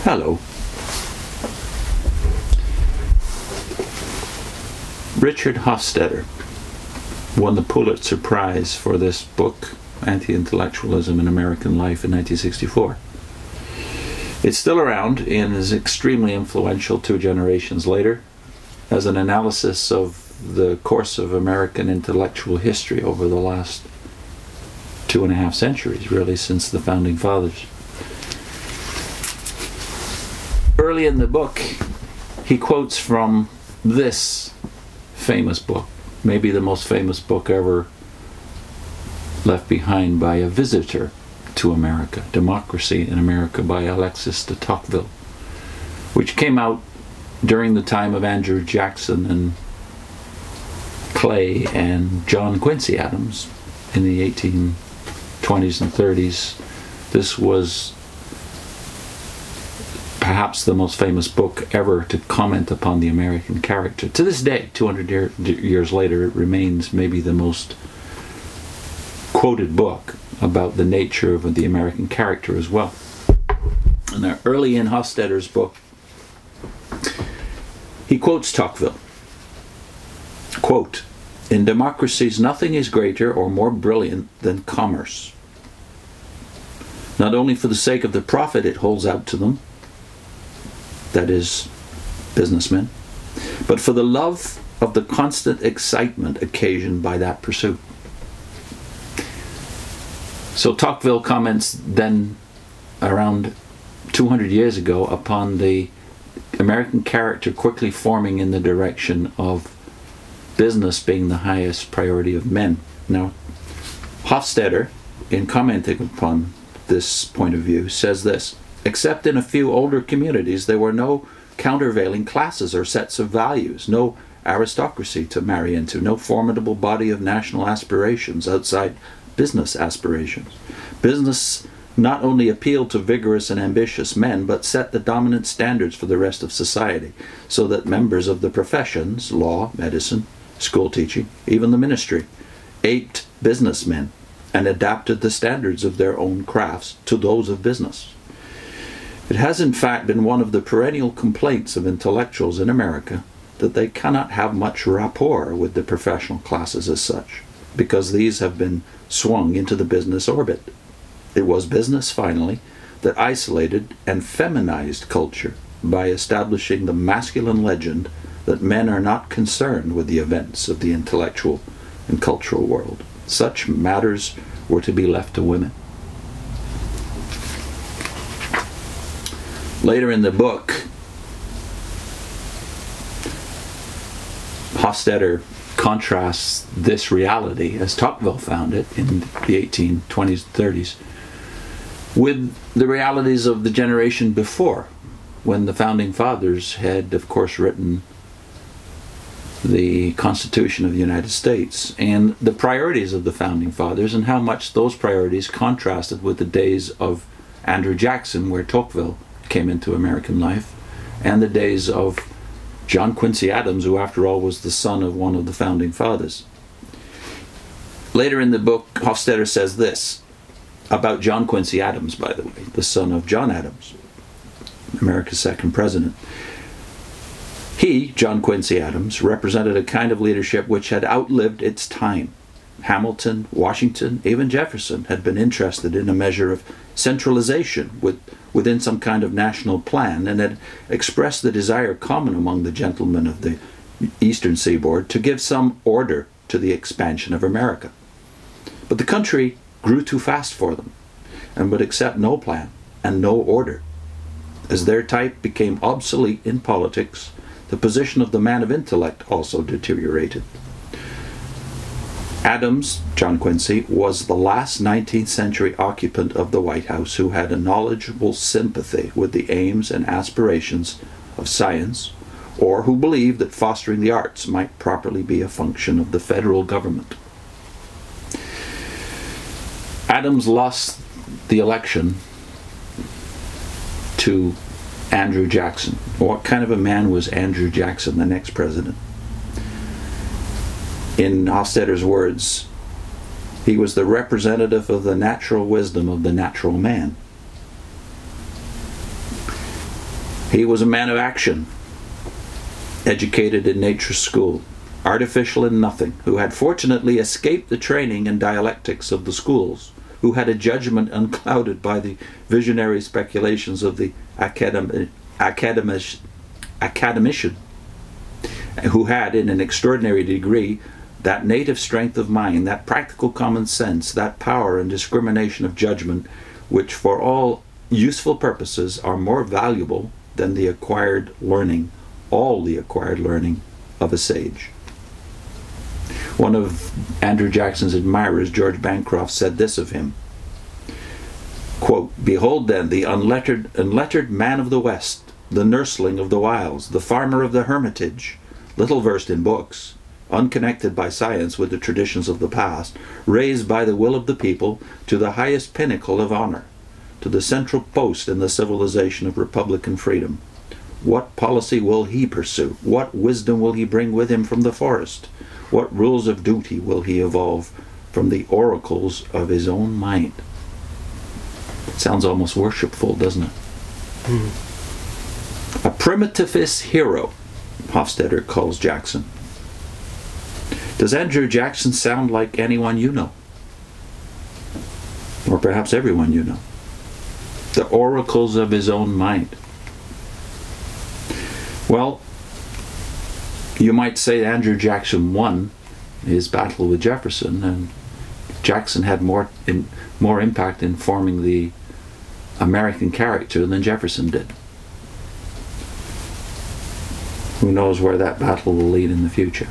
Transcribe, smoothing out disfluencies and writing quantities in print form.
Hello. Richard Hofstadter won the Pulitzer Prize for this book, Anti-Intellectualism in American Life, in 1964. It's still around and is extremely influential 2 generations later as an analysis of the course of American intellectual history over the last 2.5 centuries, really, since the Founding Fathers. Early in the book, he quotes from this famous book, maybe the most famous book ever left behind by a visitor to America, Democracy in America by Alexis de Tocqueville, which came out during the time of Andrew Jackson and Clay and John Quincy Adams in the 1820s and 30s. This was perhaps the most famous book ever to comment upon the American character. To this day, 200 years later, it remains maybe the most quoted book about the nature of the American character as well. And early in Hofstadter's book, he quotes Tocqueville. Quote, "In democracies nothing is greater or more brilliant than commerce. Not only for the sake of the profit it holds out to them, that is, businessmen, but for the love of the constant excitement occasioned by that pursuit." So Tocqueville comments then, around 200 years ago, upon the American character quickly forming in the direction of business being the highest priority of men. Now, Hofstadter, in commenting upon this point of view, says this: "Except in a few older communities, there were no countervailing classes or sets of values, no aristocracy to marry into, no formidable body of national aspirations outside business aspirations. Business not only appealed to vigorous and ambitious men, but set the dominant standards for the rest of society, so that members of the professions, law, medicine, school teaching, even the ministry, aped businessmen and adapted the standards of their own crafts to those of business. It has in fact been one of the perennial complaints of intellectuals in America that they cannot have much rapport with the professional classes as such, because these have been swung into the business orbit. It was business, finally, that isolated and feminized culture by establishing the masculine legend that men are not concerned with the events of the intellectual and cultural world. Such matters were to be left to women." Later in the book, Hofstadter contrasts this reality, as Tocqueville found it in the 1820s and 30s, with the realities of the generation before, when the Founding Fathers had, of course, written the Constitution of the United States, and the priorities of the Founding Fathers, and how much those priorities contrasted with the days of Andrew Jackson, where Tocqueville came into American life, and the days of John Quincy Adams, who after all was the son of one of the Founding Fathers. Later in the book, Hofstadter says this about John Quincy Adams, by the way, the son of John Adams, America's second president. He, John Quincy Adams, represented a kind of leadership which had outlived its time. Hamilton, Washington, even Jefferson had been interested in a measure of centralization within some kind of national plan, and had expressed the desire common among the gentlemen of the eastern seaboard to give some order to the expansion of America. But the country grew too fast for them, and would accept no plan and no order. As their type became obsolete in politics, the position of the man of intellect also deteriorated. Adams, John Quincy, was the last 19th century occupant of the White House who had a knowledgeable sympathy with the aims and aspirations of science, or who believed that fostering the arts might properly be a function of the federal government. Adams lost the election to Andrew Jackson. What kind of a man was Andrew Jackson, the next president? In Hofstadter's words, he was the representative of the natural wisdom of the natural man. He was a man of action, educated in nature's school, artificial in nothing, who had fortunately escaped the training and dialectics of the schools, who had a judgment unclouded by the visionary speculations of the academician, who had, in an extraordinary degree, that native strength of mind, that practical common sense, that power and discrimination of judgment, which for all useful purposes are more valuable than the acquired learning, all the acquired learning of a sage. One of Andrew Jackson's admirers, George Bancroft, said this of him, quote, "Behold then the unlettered man of the West, the nursling of the wilds, the farmer of the hermitage, little versed in books, unconnected by science with the traditions of the past, raised by the will of the people to the highest pinnacle of honor, to the central post in the civilization of republican freedom. What policy will he pursue? What wisdom will he bring with him from the forest? What rules of duty will he evolve from the oracles of his own mind?" Sounds almost worshipful, doesn't it? A primitivist hero, Hofstadter calls Jackson. Does Andrew Jackson sound like anyone you know? Or perhaps everyone you know? The oracles of his own mind. Well, you might say Andrew Jackson won his battle with Jefferson, and Jackson had more impact in forming the American character than Jefferson did. Who knows where that battle will lead in the future?